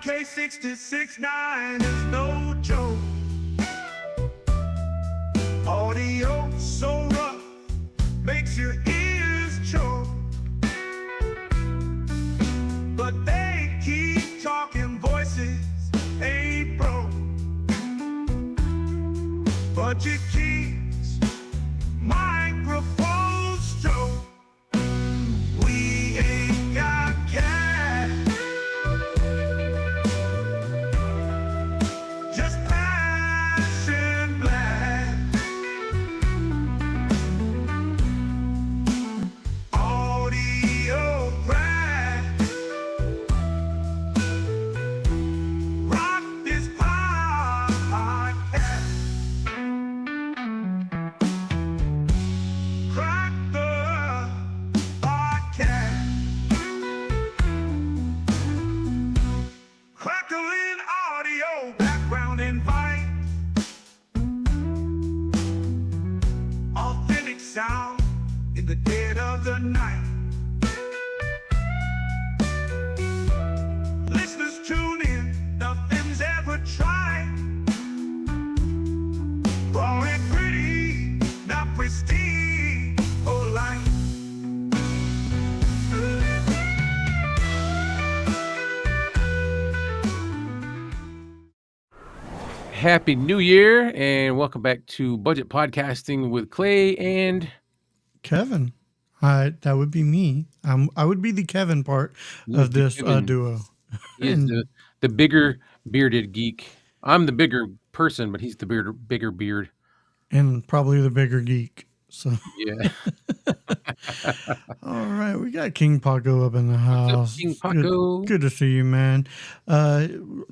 RK66.9 is no joke. Audio so rough, makes your ears choke. But they keep talking, voices ain't broke. Budget keeps microphones stroke. We ain't got cash, just passion black. Audio crack. Rock this podcast. Crack the podcast. Crackling audio, background invite. Authentic sound in the dead of the night. Listeners tune in, nothing's ever tried. Raw and pretty, not pristine or light. Happy New Year and welcome back to Budget Podcasting with Clay and Kevin. That would be me. I would be the Kevin part of this duo. He is the bigger bearded geek. I'm the bigger person, but he's the bigger beard. And probably the bigger geek. So Yeah. all right, we got King Paco up in the house. King Paco? Good to see you, man.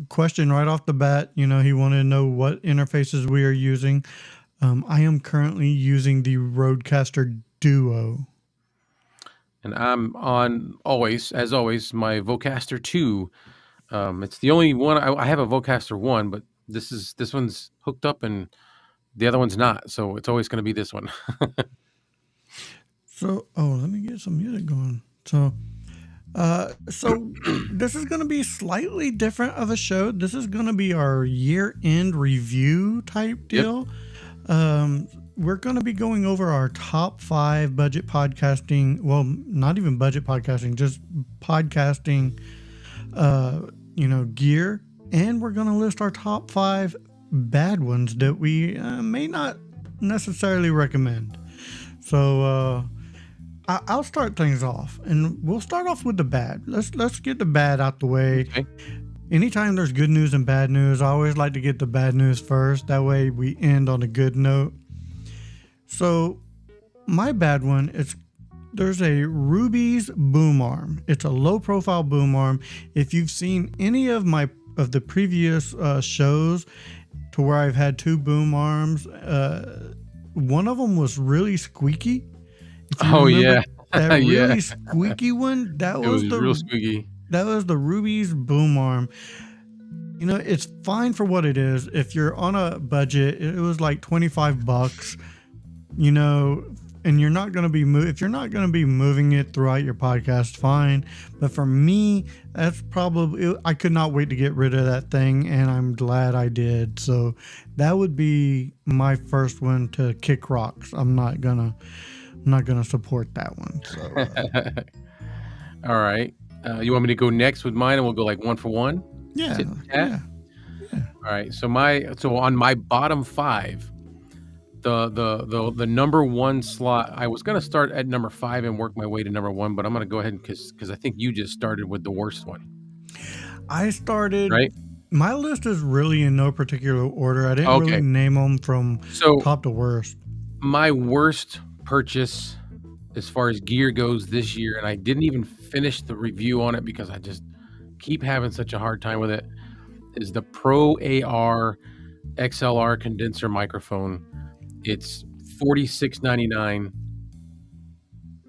Question right off the bat. He wanted to know what interfaces we are using. I am currently using the Rodecaster Duo. And I'm on as always, my Vocaster 2. It's the only one I have a Vocaster 1, but this one's hooked up and the other one's not. So it's always going to be this one. So, let me get some music going. So this is going to be slightly different of a show. This is going to be our year-end review type deal. Yep. We're going to be going over our top 5 budget podcasting. Well, not even budget podcasting, just podcasting, gear. And we're going to list our top 5 bad ones that we may not necessarily recommend. So, I'll start things off, and we'll start off with the bad. Let's get the bad out the way. Okay. Anytime there's good news and bad news, I always like to get the bad news first. That way we end on a good note. So my bad one is there's a Rubie's boom arm. It's a low profile boom arm. If you've seen any of the previous shows to where I've had 2 boom arms, one of them was really squeaky. Oh yeah, that really squeaky one. That was real squeaky. That was the Rubie's boom arm. It's fine for what it is. If you're on a budget, it was like $25. And you're not going to be if you're not going to be moving it throughout your podcast, fine. But for me, that's probably I could not wait to get rid of that thing, and I'm glad I did. So that would be my first one to kick rocks. I'm not gonna support that one. So, all right. You want me to go next with mine, and we'll go like one for one? Yeah. All right. So on my bottom 5, the number 1 slot, I was gonna start at number 5 and work my way to number 1, but I'm gonna go ahead because I think you just started with the worst one. I started. Right. My list is really in no particular order. I didn't really name them from top to worst. My worst purchase as far as gear goes this year, and I didn't even finish the review on it because I just keep having such a hard time with it, is the Pro AR XLR condenser microphone. It's $46.99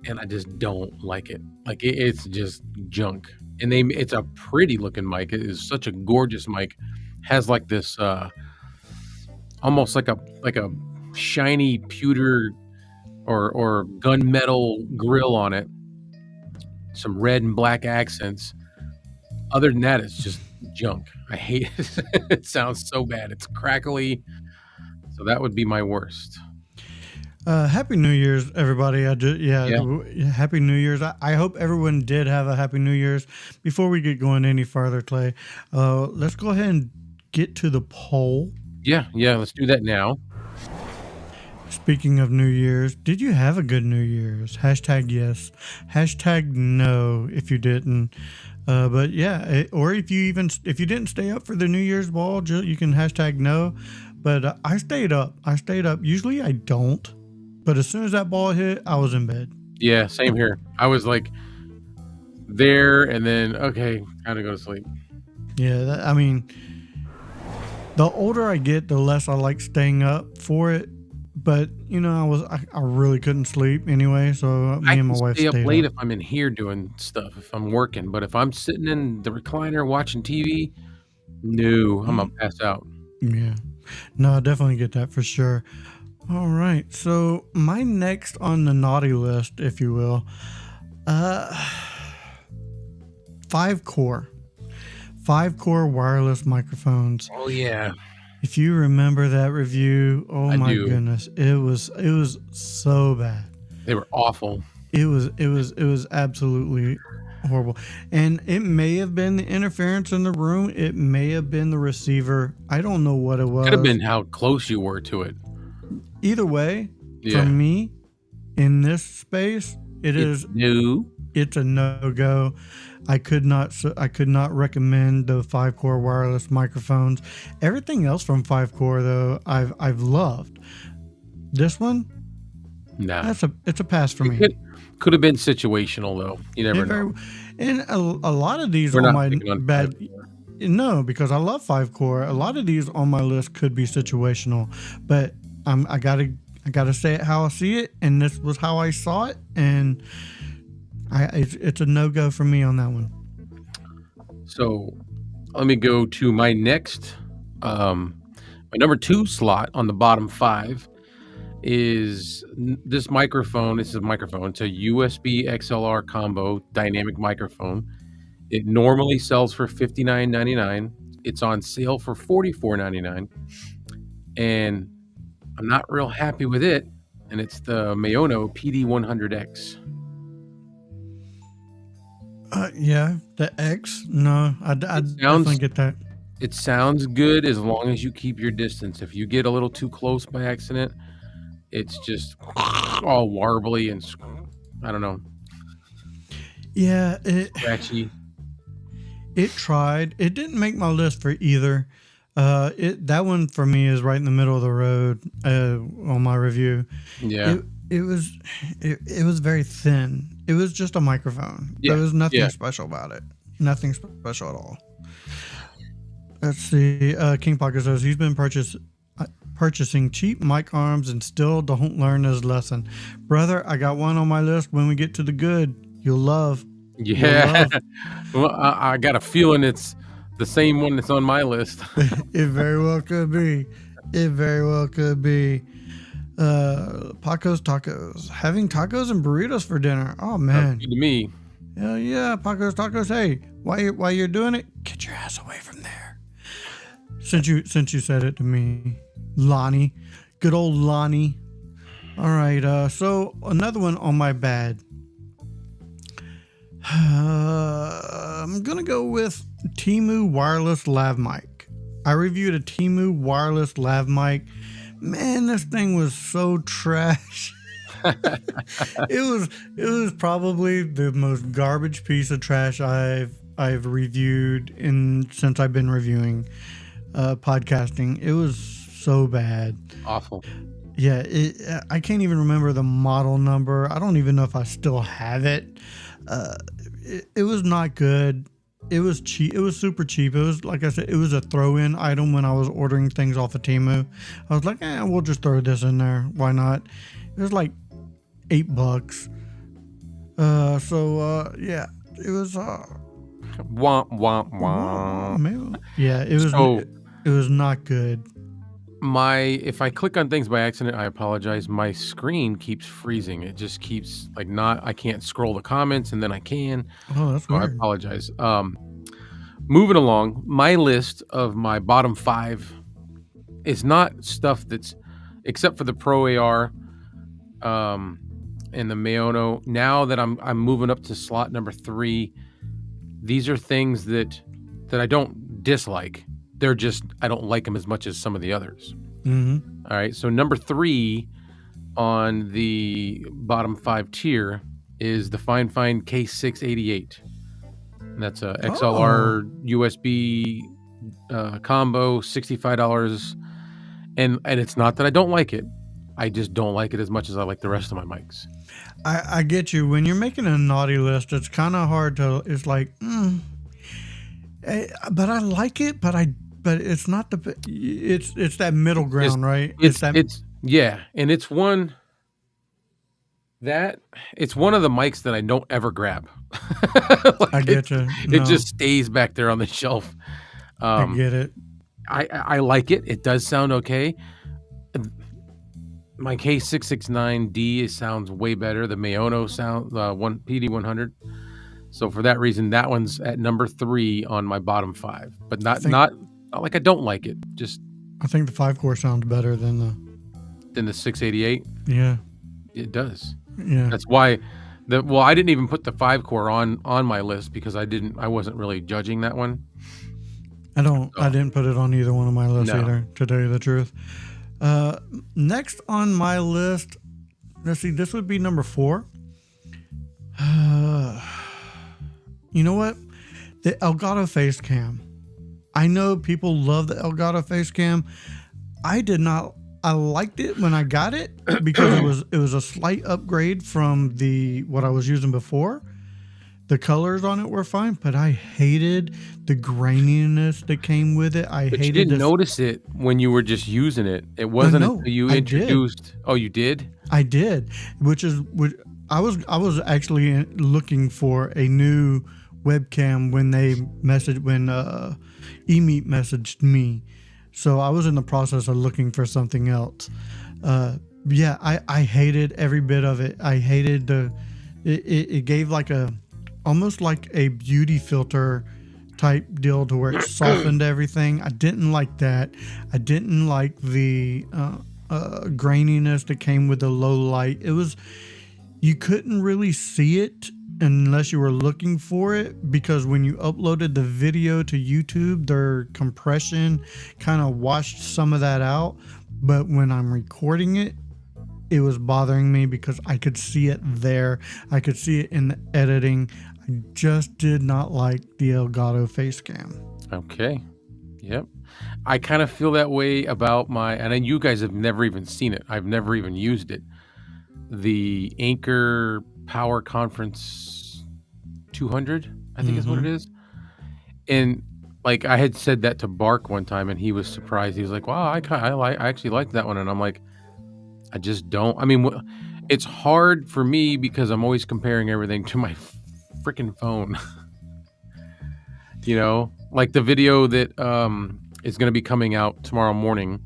and I just don't like it. Like it's just junk. And it's a pretty looking mic. It is such a gorgeous mic. Has like this almost like a shiny pewter or gunmetal grill on it. Some red and black accents. Other than that, it's just junk. I hate it. It sounds so bad. It's crackly. So that would be my worst. Happy New Year's, everybody. Yeah. Happy New Year's. I hope everyone did have a Happy New Year's. Before we get going any farther, Clay, let's go ahead and get to the poll. Yeah. Let's do that now. Speaking of New Year's, did you have a good New Year's? Hashtag yes. Hashtag no if you didn't. But yeah, or if you didn't stay up for the New Year's ball, you can hashtag no. But I stayed up. Usually I don't. But as soon as that ball hit, I was in bed. Yeah, same here. I was like there and then, okay, time to go to sleep. Yeah, I mean, the older I get, the less I like staying up for it. But, I really couldn't sleep anyway. So me and my wife stay up stayed late up. if I'm in here doing stuff, if I'm working. But if I'm sitting in the recliner watching TV, no, I'm going to pass out. Yeah. No, I definitely get that for sure. All right. So my next on the naughty list, if you will, 5-core wireless microphones. Oh, yeah. If you remember that review, oh I my do. goodness, it was so bad. They were awful. It was absolutely horrible. And it may have been the interference in the room. It may have been the receiver. I don't know what it was. Could have been how close you were to it. Either way, Yeah. for me, in this space, It's new. it's a no-go. I could not recommend the 5-core wireless microphones. Everything else from 5-core though, I've loved. This one, Nah. it's a pass for me. Could have been situational though. You never know. And a lot of these We're on not my picking on bad. 5-core. No, because I love 5-core. A lot of these on my list could be situational, but I gotta say it how I see it, and this was how I saw it, and it's a no-go for me on that one. So let me go to my next. My number 2 slot on the bottom 5 is this microphone. This is a microphone. It's a USB XLR combo dynamic microphone. It normally sells for $59.99. It's on sale for $44.99. And I'm not real happy with it. And it's the Mayono PD100X. Yeah, the X. No, I definitely get that. It sounds good as long as you keep your distance. If you get a little too close by accident, it's just all warbly and I don't know, Yeah, scratchy. it tried. It didn't make my list for either. That one for me is right in the middle of the road on my review. Yeah. It was very thin. It was just a microphone. Yeah, There was nothing yeah. special about it. Nothing special at all. Let's see. King Pocket says he's been purchasing cheap mic arms and still don't learn his lesson. Brother, I got one on my list. When we get to the good, you'll love. Yeah. Well, I got a feeling it's the same one that's on my list. It very well could be. It very well could be. Paco's Tacos. Having tacos and burritos for dinner. Oh Sounds man. good to me. Hell yeah, Paco's Tacos. Hey, while you're doing it, get your ass away from there. Since you said it to me, Lonnie. Good old Lonnie. All right, so another one on my bad. I'm gonna go with Temu wireless lav mic. I reviewed a Temu wireless lav mic. Man, this thing was so trash. It was probably the most garbage piece of trash I've reviewed since I've been reviewing podcasting. It was so bad. Awful. Yeah, I can't even remember the model number. I don't even know if I still have it. It was not good. It was cheap. It was super cheap. It was, like I said, it was a throw-in item when I was ordering things off of Temu. I was like, we'll just throw this in there. Why not? It was like $8. Yeah, it was. Womp womp womp. Maybe, yeah, it was. So- It was not good. If I click on things by accident, I apologize. My screen keeps freezing. It just keeps I can't scroll the comments and then I can. Oh, that's So I weird. apologize. moving along, my list of my bottom 5 is not stuff that's except for the Pro AR and the Maono. Now that I'm moving up to slot number 3, these are things that I don't dislike. They're just I don't like them as much as some of the others. Mm-hmm. All right, so number 3 on the bottom 5 tier is the FineFine K688. And that's a XLR USB combo, $65. And it's not that I don't like it. I just don't like it as much as I like the rest of my mics. I get you. When you're making a naughty list, it's kind of hard to. It's like, but I like it. But it's not the. It's that middle ground, right? Yeah, and it's one of the mics that I don't ever grab. Like I get you. It just stays back there on the shelf. I get it. I like it. It does sound okay. My K669D sounds way better. The Maono sound, one PD100. So for that reason, that one's at number 3 on my bottom 5. But not like I don't like it. Just I think the 5-core sounds better than the 688. Yeah, it does. Yeah, that's why. I didn't even put the 5-core on my list because I wasn't really judging that one. I didn't put it on either one of my lists either, to tell you the truth. Next on my list, let's see, this would be number 4. You know what? The Elgato Face Cam. I know people love the Elgato Face Cam. I did not. I liked it when I got it because it was a slight upgrade from what I was using before. The colors on it were fine, but I hated the graininess that came with it. But you didn't notice it when you were just using it. It wasn't until you introduced. Oh, you did? I did, which I was actually looking for a new webcam when eMeet messaged me. So I was in the process of looking for something else. Yeah, I hated every bit of it. I hated it gave almost like a beauty filter type deal to where it softened everything. I didn't like that. I didn't like the graininess that came with the low light. You couldn't really see it unless you were looking for it, because when you uploaded the video to YouTube, their compression kind of washed some of that out. But when I'm recording it, it was bothering me because I could see it there. I could see it in the editing. I just did not like the Elgato Face Cam. Okay. Yep. I kind of feel that way about and then you guys have never even seen it. I've never even used it. The Anker Power Conference 200, I think is what it is. And like I had said that to Bark one time, and he was surprised. He was like, "Wow, I actually liked that one." And I'm like, I just don't. I mean, it's hard for me because I'm always comparing everything to my freaking phone. You know, like the video that is going to be coming out tomorrow morning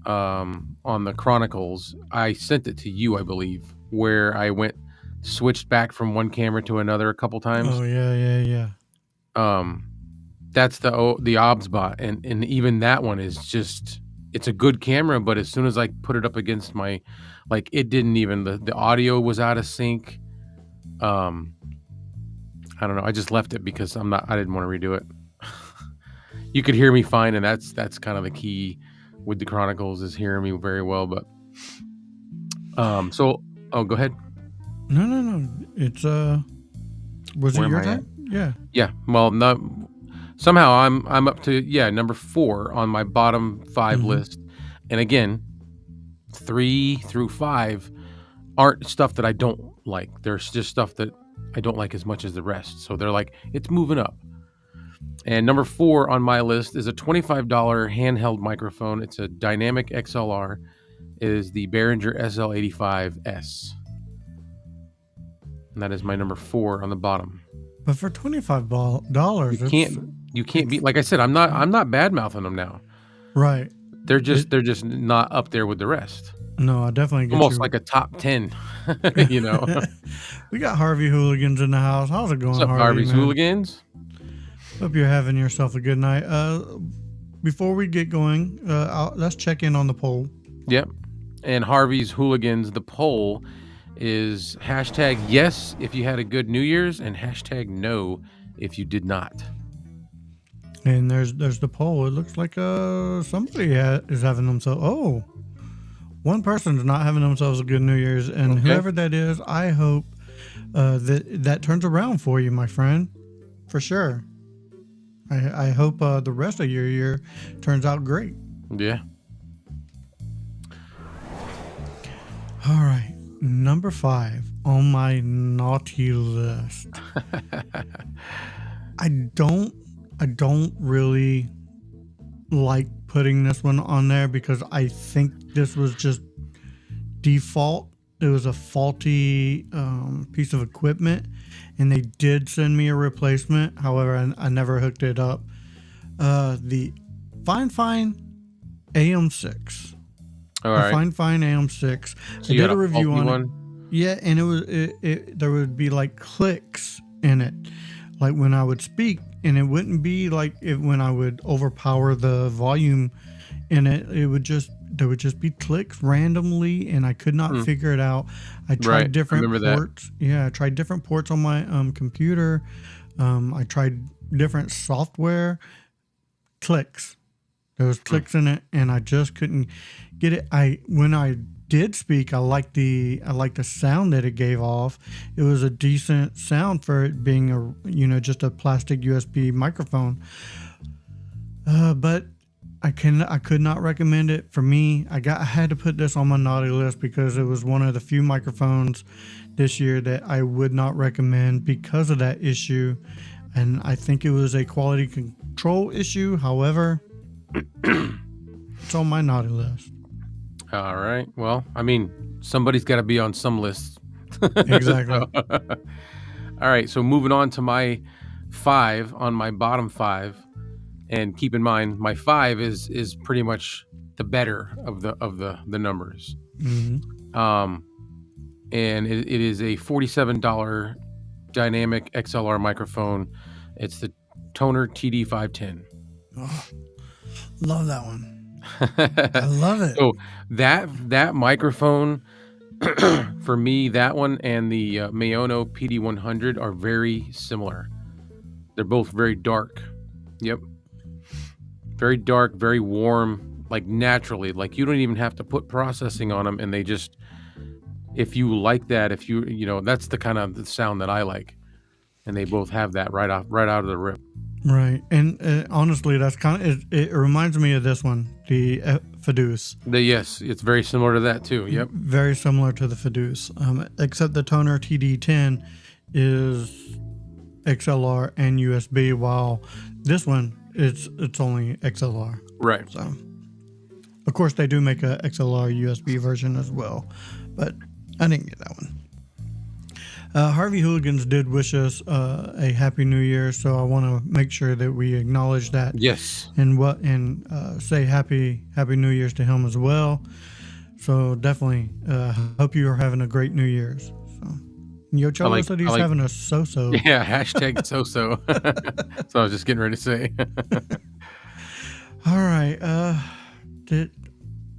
on the Chronicles. I sent it to you, I believe, where I switched back from one camera to another a couple times. Oh yeah. That's the OBSBot, and even that one is just, it's a good camera, but as soon as I put it up against my, like, it didn't even, the audio was out of sync. I don't know. I just left it because I didn't want to redo it. You could hear me fine, and that's kind of the key with the Chronicles, is hearing me very well. But go ahead. No. It's was it your time? Yeah. Yeah. Well, no. Somehow I'm up to number 4 on my bottom 5 list, and again, 3 through 5 aren't stuff that I don't like. There's just stuff that I don't like as much as the rest. So they're like, it's moving up. And number 4 on my list is a $25 handheld microphone. It's a dynamic XLR. It is the Behringer SL85S. And that is my number 4 on the bottom. But for $25, you can't be, like I said, I'm not bad mouthing them now. Right. They're just not up there with the rest. No, I definitely get almost like a top 10. You know. We got Harvey Hooligans in the house. How's it going, What's up, Harvey's man? Hooligans? Hope you're having yourself a good night. Before we get going, let's check in on the poll. Yep. And Harvey's Hooligans, the poll is hashtag yes if you had a good New Year's and hashtag no if you did not. And there's the poll. It looks like somebody is having themselves. Oh, one person's not having themselves a good New Year's, and Okay. whoever that is, I hope that turns around for you, my friend, for sure. I hope the rest of your year turns out great. Yeah. All right, number 5 on my naughty list. I don't really like putting this one on there because I think this was just default. It was a faulty piece of equipment, and they did send me a replacement. However, I never hooked it up. The Fine AM6. All The right. Fine AM6. So I you did got a review faulty on it. Yeah, and there would be like clicks in it, like when I would speak, and it wouldn't be like when I would overpower the volume in it. There would just be clicks randomly, and I could not figure it out. I tried Right, I different remember that. ports. Yeah, I tried different ports on my computer. I tried different software. Clicks. There was clicks in it, and I just couldn't get it. When I did speak, I liked the sound that it gave off. It was a decent sound for it being just a plastic USB microphone. But I could not recommend it for me. I had to put this on my naughty list because it was one of the few microphones this year that I would not recommend because of that issue. And I think it was a quality control issue. However, it's on my naughty list. All right. Well, I mean, somebody's got to be on some lists. Exactly. All right. So moving on to my 5 on my bottom 5, and keep in mind my 5 is pretty much the better of the numbers. Mhm. And it is a $47 dynamic XLR microphone. It's the Toner TD510. Oh, love that one. I love it. So that microphone, for me, that one and the Maono PD100 are very similar. They're both very dark. Yep. Very dark, very warm, like naturally. Like you don't even have to put processing on them, and they just, if you like that, that's the kind of the sound that I like. And they both have that right out of the rip. Right. And honestly, that's kind of it reminds me of this one, the Fiduce. Yes, it's very similar to that too. Yep. Very similar to the Fiduce, except the Toner TD10 is XLR and USB, while this one it's only XLR. Right. So, of course, they do make a XLR USB version as well, but I didn't get that one. Harvey Hooligans did wish us a happy New Year, so I want to make sure that we acknowledge that. Yes. And say happy New Year's to him as well. So definitely hope you are having a great New Year's. So Yo Cholo said he's having a so-so. Yeah, hashtag so-so. So I was just getting ready to say. All right.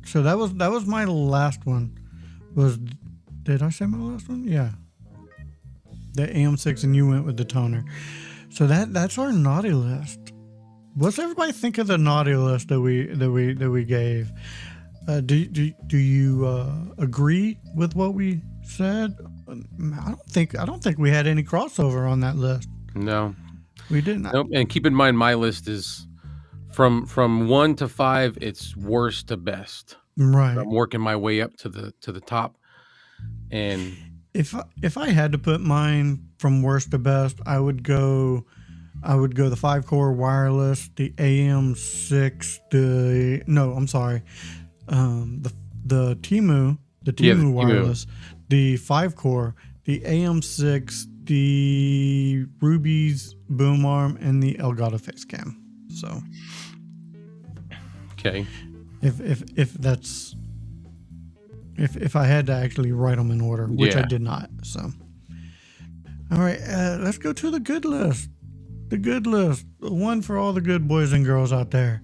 So that was my last one. Did I say my last one? Yeah. The AM6, and you went with the Toner. So that's our naughty list. What's everybody think of the naughty list that we gave? Do you agree with what we said? I don't think we had any crossover on that list. No. We didn't. Nope. And keep in mind, my list is from 1 to 5. It's worst to best. Right. I'm working my way up to the top. And if I had to put mine from worst to best, I would go the 5-core wireless, the AM6, the Temu wireless, the 5-core, the AM6, the Ruby's boom arm, and the Elgato Facecam. So, okay, if I had to actually write them in order, which I Yeah. did not. So, all right, let's go to the good list. The good list. The one for all the good boys and girls out there.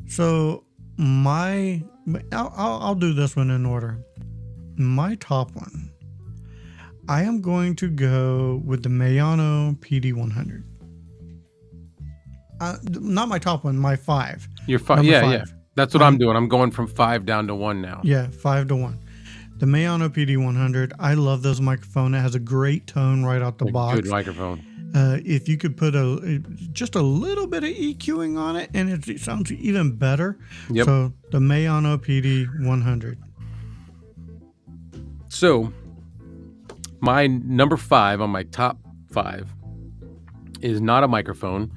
So I'll do this one in order. My top one. I am going to go with the Mayano PD100. Not my top one, my 5. You're 5. Number Yeah, 5. yeah. That's what I'm doing. I'm going from 5 down to 1 now. Yeah, 5 to 1. The Mayano PD100. I love this microphone. It has a great tone right out the box. Good microphone. If you could put just a little bit of EQing on it, and it sounds even better. Yep. So the Mayano PD100. So my number 5 on my top 5 is not a microphone.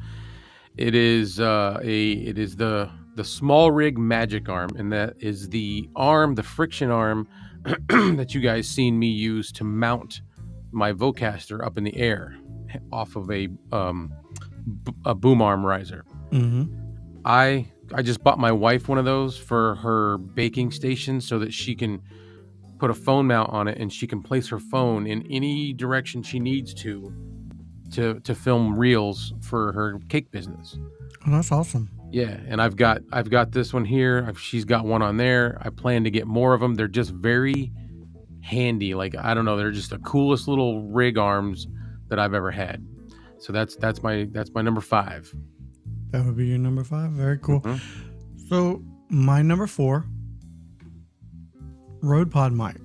It is the small rig magic arm, and that is the friction arm that you guys seen me use to mount my Vocaster up in the air off of a boom arm riser. Mm-hmm. I just bought my wife one of those for her baking station so that she can put a phone mount on it and she can place her phone in any direction she needs to film reels for her cake business. Oh, that's awesome. Yeah, and I've got this one here. She's got one on there. I plan to get more of them. They're just very handy. Like, I don't know, they're just the coolest little rig arms that I've ever had. So that's my number 5. That would be your number 5. Very cool. Mm-hmm. So my number 4, Rode Pod mic.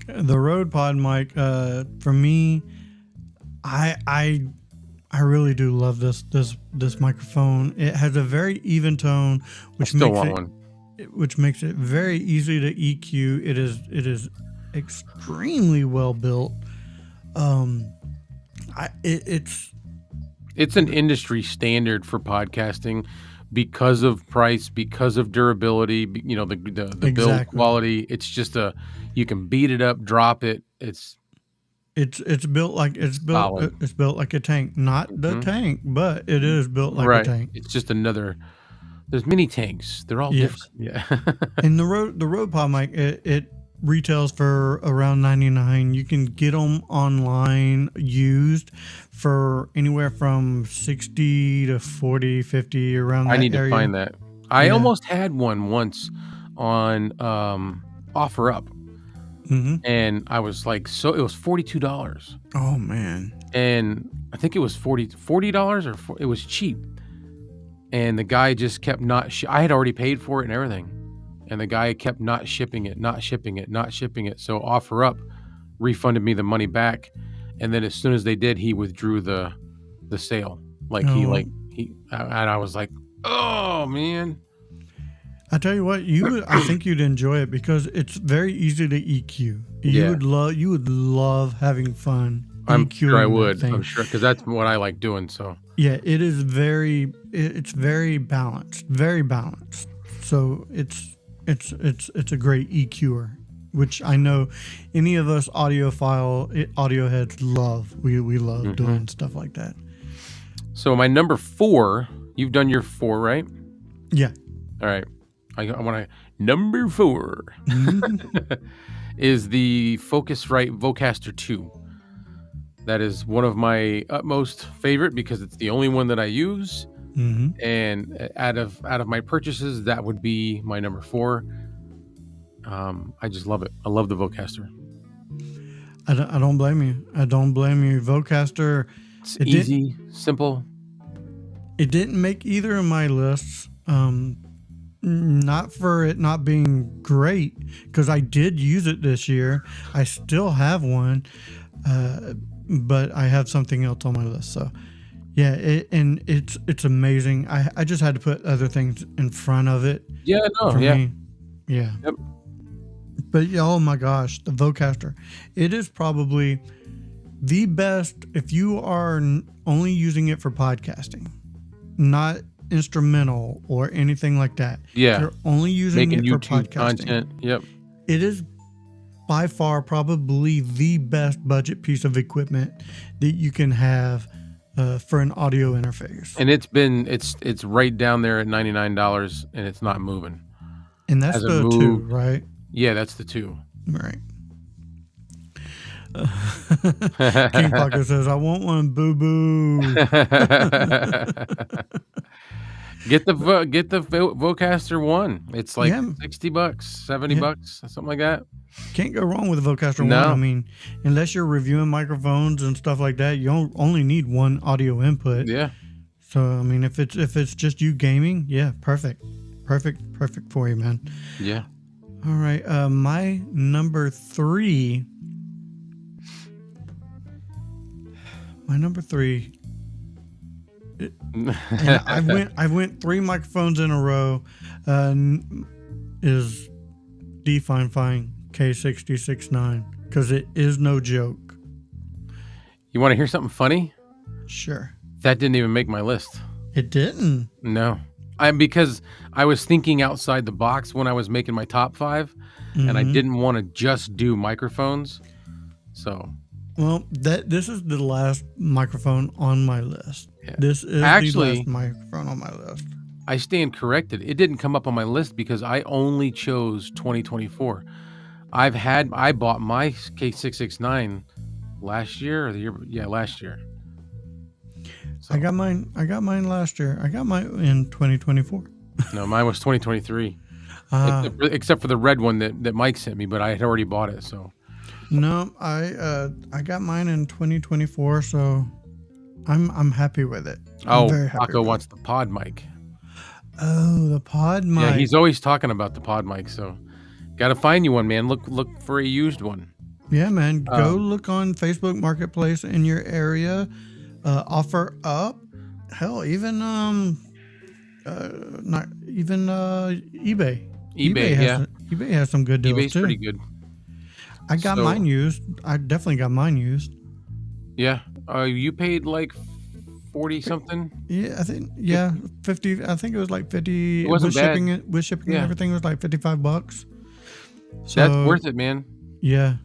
The Rode Pod mic, for me, I really do love this microphone. It has a very even tone, which makes it very easy to EQ. It is extremely well built. It's an industry standard for podcasting because of price, because of durability, the build quality. It's just you can beat it up, drop it. It's built like it's built like a tank, not the tank, but it is built like a tank. It's just there's mini tanks. They're all different. Yeah. And the Rode Pod mic, it retails for around $99. You can get them online used for anywhere from $60 to $40, $50 around that area. I need to find that. I almost had one once on OfferUp. Mm-hmm. And I was like, it was $42. Oh man. And I think it was $40 or it was cheap. And the guy just kept I had already paid for it and everything. And the guy kept not shipping it. So OfferUp refunded me the money back. And then as soon as they did, he withdrew the sale. And I was like, oh man. I tell you what, I think you'd enjoy it because it's very easy to EQ. You would love having fun. I'm sure I would. I'm sure because that's what I like doing. So yeah, it's very balanced, very balanced. So it's a great EQer, which I know any of us audio heads love. We love doing stuff like that. So my number 4, you've done your 4, right? Yeah. All right. I want to number 4 is the Focusrite Vocaster 2. That is one of my utmost favorite because it's the only one that I use. Mm-hmm. And out of my purchases, that would be my number 4. I just love it. I love the Vocaster. I don't blame you. Vocaster. It's easy, simple. It didn't make either of my lists. Not for it not being great, because I did use it this year. I still have one, but I have something else on my list. So, yeah, it's amazing. I just had to put other things in front of it. Yeah, no, yeah, me. Yeah. Yep. But yeah, oh my gosh, the Vocaster. It is probably the best if you are only using it for podcasting, not instrumental or anything like that. Yeah. You're only using Making it for YouTube podcasting. content. Yep. It is by far probably the best budget piece of equipment that you can have for an audio interface. And it's right down there at $99 and it's not moving. And that's the 2, right? Yeah, that's the 2. Right. King Pocket says, "I want one, boo boo." Get the Vocaster 1. It's like Yeah, $60, 70 yeah. bucks, something like that. Can't go wrong with a Vocaster 1. I No. mean, unless you're reviewing microphones and stuff like that, you only need one audio input. Yeah. So, I mean, if it's just you gaming, yeah, perfect for you, man. Yeah. All right, my number three. And I went 3 microphones in a row. Is the Fine K6069, because it is no joke. You want to hear something funny? Sure. That didn't even make my list. It didn't. No. Because I was thinking outside the box when I was making my top 5, and I didn't want to just do microphones. So, Well, this is the last microphone on my list. Yeah. This is Actually, the last microphone on my list. I stand corrected. It didn't come up on my list because I only chose 2024. I bought my K669 last year or the year, yeah, last year. So, I got mine last year. I got mine in 2024. no, mine was 2023. Ah. Except for the red one that Mike sent me, but I had already bought it. So No, I got mine in 2024, so I'm happy with it. I'm very happy Paco with wants the pod mic. it. Oh, the pod mic. Yeah, he's always talking about the pod mic. So got to find you one, man. Look for a used one. Yeah, man. Go look on Facebook Marketplace in your area. Offer up. Hell, even not even eBay. eBay has some good deals eBay's too. pretty good. I got mine used. I definitely got mine used. Yeah. You paid like 40 something. Yeah, I think 50. I think it was like 50. It wasn't with bad. shipping. With shipping and Yeah. everything, it was like $55. So That's worth it, man. Yeah,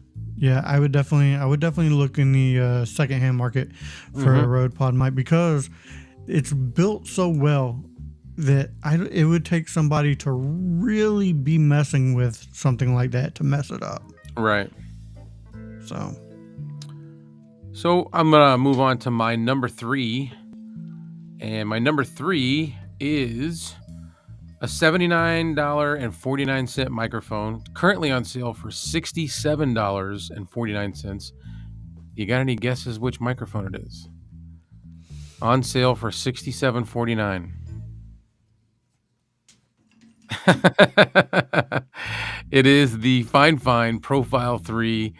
I would definitely look in the secondhand market for a Rode Pod mic, because it's built so well that it would take somebody to really be messing with something like that to mess it up. Right. So I'm gonna move on to my number 3, and my number 3 is a $79.49 microphone, currently on sale for $67.49. You got any guesses which microphone it is? On sale for $67.49. It is the Fine Profile 3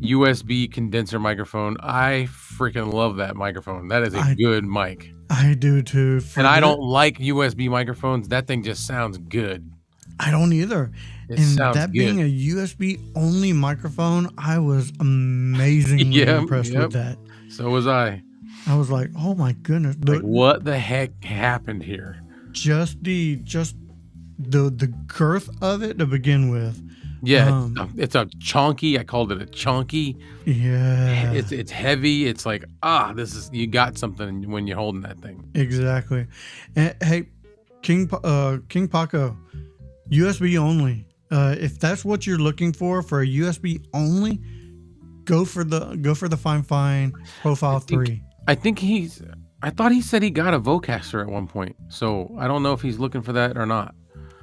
USB condenser microphone. I freaking love that microphone. That is a good mic. I do too. And I don't like USB microphones. That thing just sounds good. I don't either. It And sounds that good. being a USB only microphone, I was amazingly impressed with that. So was I. I was like, oh my goodness. Like, what the heck happened here? Just the girth of it to begin with. Yeah, it's a chunky. I called it a chunky. Yeah. It's heavy. It's like, you got something when you're holding that thing. Exactly. And, hey, King Paco, USB only. If that's what you're looking for a USB only, go for the Fine Profile 3. I thought he said he got a Vocaster at one point. So I don't know if he's looking for that or not.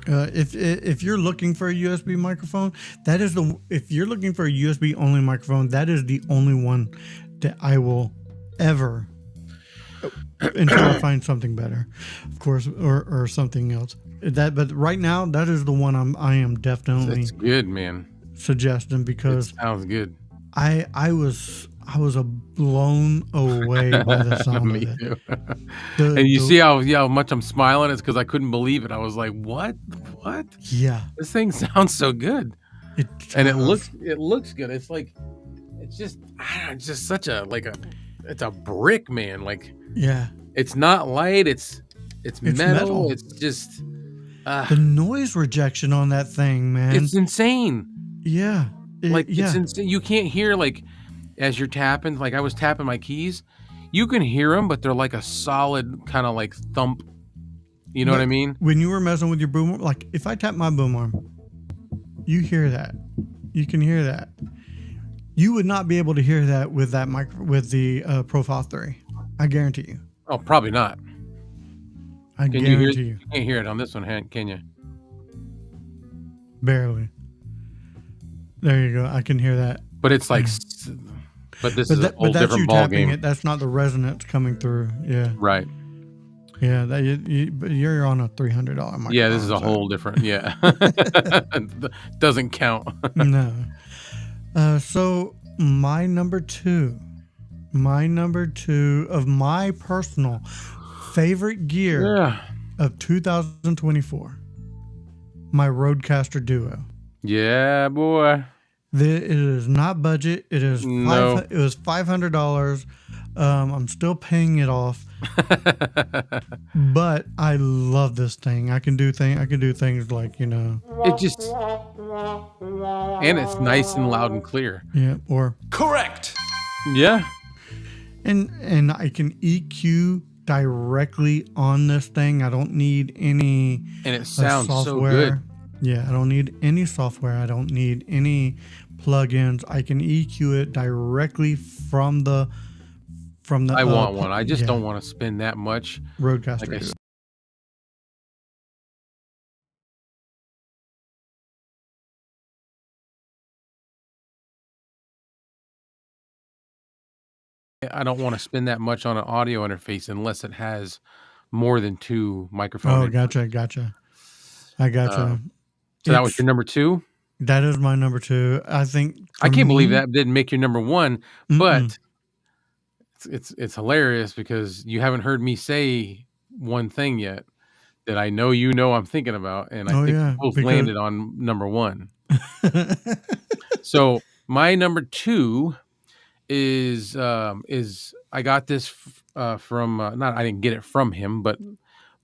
If you're looking for a USB microphone, if you're looking for a USB only microphone, that is the only one that I will ever, until I find something better, of course, or something else. But right now, that is the one I am definitely It's good, man. suggesting, because It sounds good. I was blown away by the sound Me of it. too. And you see how much I'm smiling? It's because I couldn't believe it. I was like, what? Yeah, This thing sounds so good. it And it does. looks good. It's like, it's just such it's a brick, man. Like, Yeah, it's not light. It's metal. metal. It's just, the noise rejection on that thing, man. it's insane. Yeah. It's insane. You can't hear, like, as you're tapping, like I was tapping my keys, you can hear them, but they're like a solid kind of like thump. You know what I mean? When you were messing with your boom arm, like if I tap my boom arm, you hear that. You can hear that. You would not be able to hear that with that with the Profile 3. I guarantee you. Oh, probably not. I Can you hear? guarantee You can't hear it on this one, can you? Barely. There you go. I can hear that. But it's like, but this is a whole But that's you different ball tapping game, it. That's not the resonance coming through. Yeah. right? Yeah. But you're on a $300 microphone. Yeah, this is a so- whole different. Yeah, doesn't count. No. So my number two of my personal favorite gear Yeah, of 2024, my Rodecaster Duo. yeah, boy. It is not budget. It is No. it was $500. I'm still paying it off, but I love this thing. I can do things like, you know, It just, and it's nice and loud and clear. yeah, or Correct. Yeah, and I can EQ directly on this thing. I don't need any and it sounds so software. good. Yeah, I don't need any software. I don't need any plugins. I can EQ it directly from the I want one. I just yeah, don't want to spend that much. Rodecaster. Like I Duo. I don't want to spend that much on an audio interface unless it has more than 2 microphones. Oh, gotcha. I gotcha. So that was It's- your number 2. That is my number 2. I think. I for can't believe me- that didn't make your number 1, Mm-mm. but it's hilarious because you haven't heard me say one thing yet that I know I'm thinking about, and I Oh, think yeah, we both because- landed on number 1. So my number 2 is I got this from not I didn't get it from him, but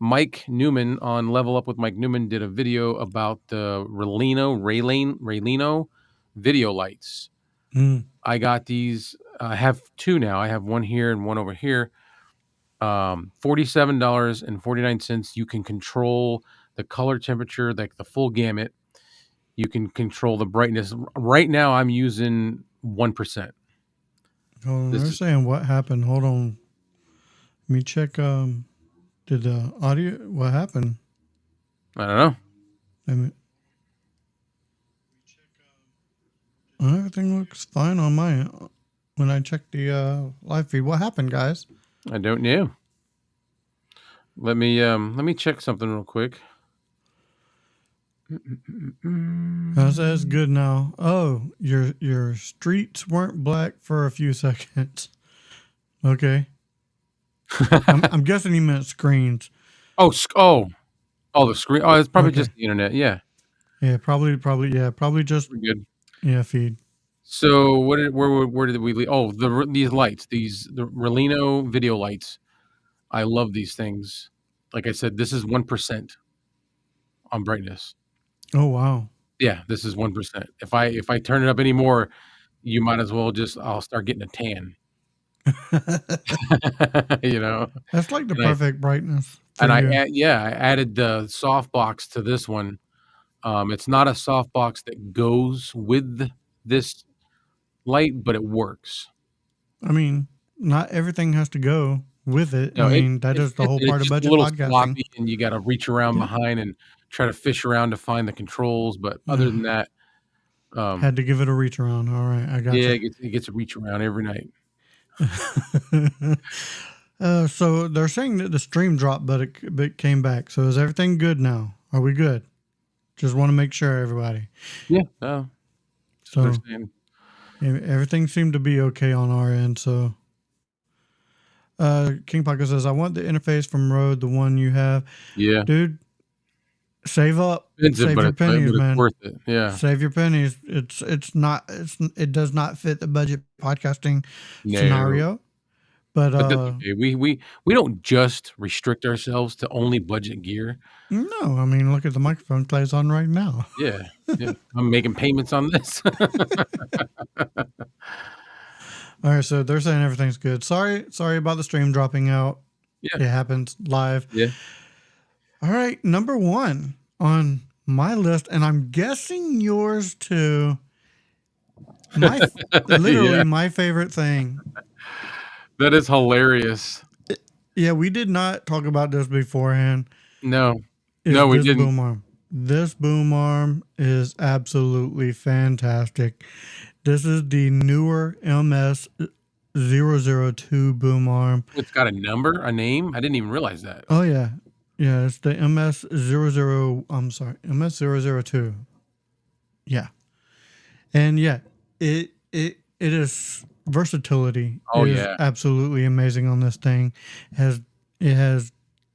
Mike Newman on Level Up with Mike Newman did a video about the Raylino video lights. Mm. I got these. I have 2 now. I have one here and one over here. $47.49. You can control the color temperature, like the full gamut. You can control the brightness. Right now, I'm using 1%. Oh, This they're is- saying what happened. Hold on. Let me check. Did the audio? What happened? I don't know. Let me. Everything looks fine on my end. When I check the live feed. What happened, guys? I don't know. Let me check something real quick. That's good now. Oh, your streets weren't black for a few seconds. Okay. I'm guessing he meant screens. Oh, the screen. Oh, it's probably Okay. just the internet. Yeah, Yeah, probably just we're good. feed. So where did we leave? Oh, these lights, the Relino video lights. I love these things. Like I said, this is 1% on brightness. Oh wow. Yeah, this is 1%. If I turn it up anymore, you might as well I'll start getting a tan. You know. That's like the And I- perfect brightness. for And you. I added the softbox to this one. It's not a softbox that goes with this light, but it works. I mean, not everything has to go with it. No, I mean, that is the whole it's part of just a budget little podcasting. sloppy, and you got to reach around Yeah. behind and try to fish around to find the controls. But other than that, Had to give it a reach around. All right, I got yeah, you. it gets a reach around every night. So they're saying that the stream dropped, but it came back. So is everything good now? Are we good? Just want to make sure, everybody. Yeah, no, So they're saying- everything seemed to be okay on our end. So King Pocket says, I want the interface from Rode, the one you have. yeah, Dude, save up. expensive, Save but your it's pennies, man. worth it. Yeah, Save your pennies. It does not fit the budget podcasting No. scenario. But But that's okay. We don't just restrict ourselves to only budget gear. no, I mean, look at the microphone Clay's on right now. Yeah, yeah. I'm making payments on this. All right, so they're saying everything's good. Sorry about the stream dropping out. Yeah. It happens live. Yeah. All right, number 1 on my list, and I'm guessing yours too, My literally Yeah, my favorite thing. that is hilarious. Yeah, we did not talk about this beforehand. No, Is no, we this didn't. boom arm? This boom arm is absolutely fantastic. This is the newer MS 002 boom arm. It's got a number, a name. I didn't even realize that. Oh yeah, yeah. It's the MS 00. I'm sorry, MS 002. Yeah, and yeah, it is versatility Oh is yeah, absolutely amazing on this thing. It has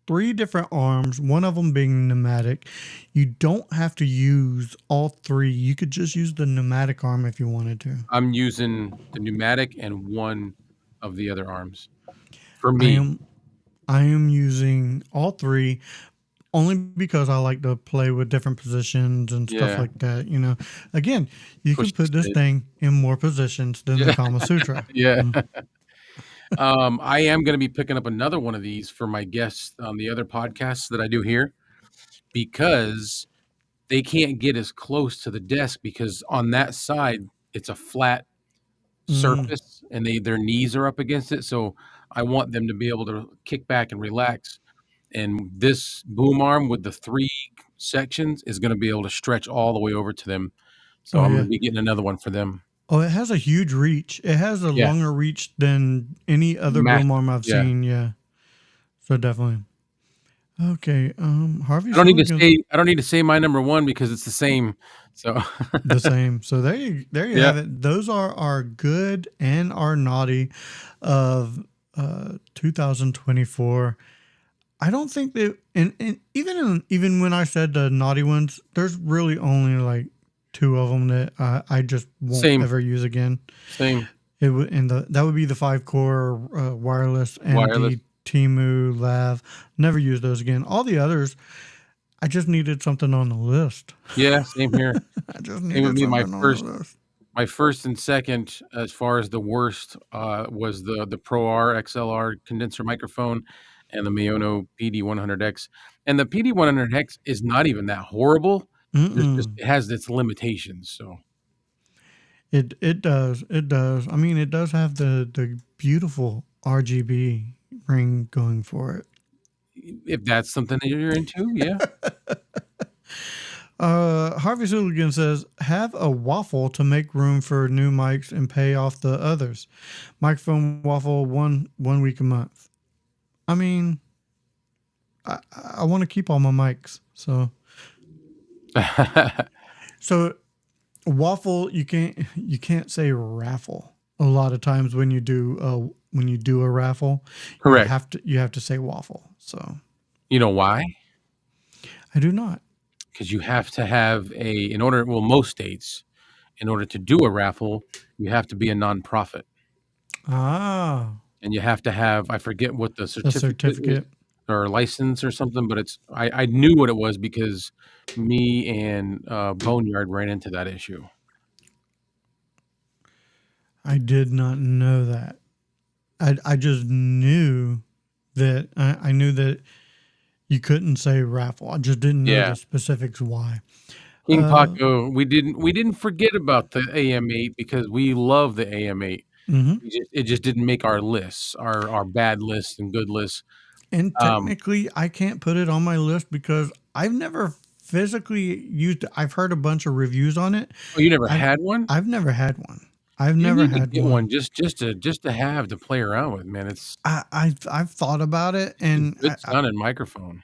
3 different arms, one of them being pneumatic. You don't have to use all 3. You could just use the pneumatic arm if you wanted to. I'm using the pneumatic and one of the other arms for I me. am I am using all 3 only because I like to play with different positions and stuff Yeah, like that. Again, you push can the put this stick. thing in more positions than the Yeah, Kama Sutra. yeah. Mm. I am going to be picking up another one of these for my guests on the other podcasts that I do here because they can't get as close to the desk because on that side it's a flat Mm. surface and their knees are up against it. So I want them to be able to kick back and relax. And this boom arm with the 3 sections is going to be able to stretch all the way over to them. So Oh I'm going yeah. to be getting another one for them. Oh, it has a huge reach. It has a Yeah, longer reach than any other boom massive. arm I've Yeah. seen. Yeah. So definitely. Okay. Harvey's I don't need to say my number one because it's the same. So the same. So there you yeah, have it. Those are our good and our naughty of 2024. I don't think that, and even when I said the naughty ones, there's really only like 2 of them that I just won't same, ever use again. same It would and that would be the 5-core wireless and wireless. the Timu Lav. Never use those again. All the others, I just needed something on the list. Yeah, same here. I just It would needed be something on the list. my first and second as far as the worst was the Pro R XLR condenser microphone and the Mayono PD100X. And the PD100X is not even that horrible. Mm-mm. It has its limitations. So It does. I mean, it does have the beautiful RGB ring going for it. if that's something that you're into, yeah. Harvey Zuligan says, have a waffle to make room for new mics and pay off the others. Microphone waffle one week a month. I mean, I want to keep all my mics. So waffle, you can't say raffle. A lot of times when you do a raffle, Correct. you have to say waffle. So You know why? I do not. Because you have to have most states, in order to do a raffle, you have to be a nonprofit. Ah, And you have to have, I forget what the the certificate is certificate. or license or something, but I knew what it was because me and Boneyard ran into that issue. I did not know that. I just knew that I knew that you couldn't say raffle. I just didn't know Yeah. the specifics why. King Uh, Paco, we didn't forget about the AM8 because we love the AM8. mhm. It just didn't make our lists, our bad lists and good lists. And Um, technically, I can't put it on my list because I've never physically used it. I've heard a bunch of reviews on it. oh, you never I've had one? I've never had one. I've You never need to had get one. one just to have to play around with, man. It's I've thought about it, a and good sounding microphone.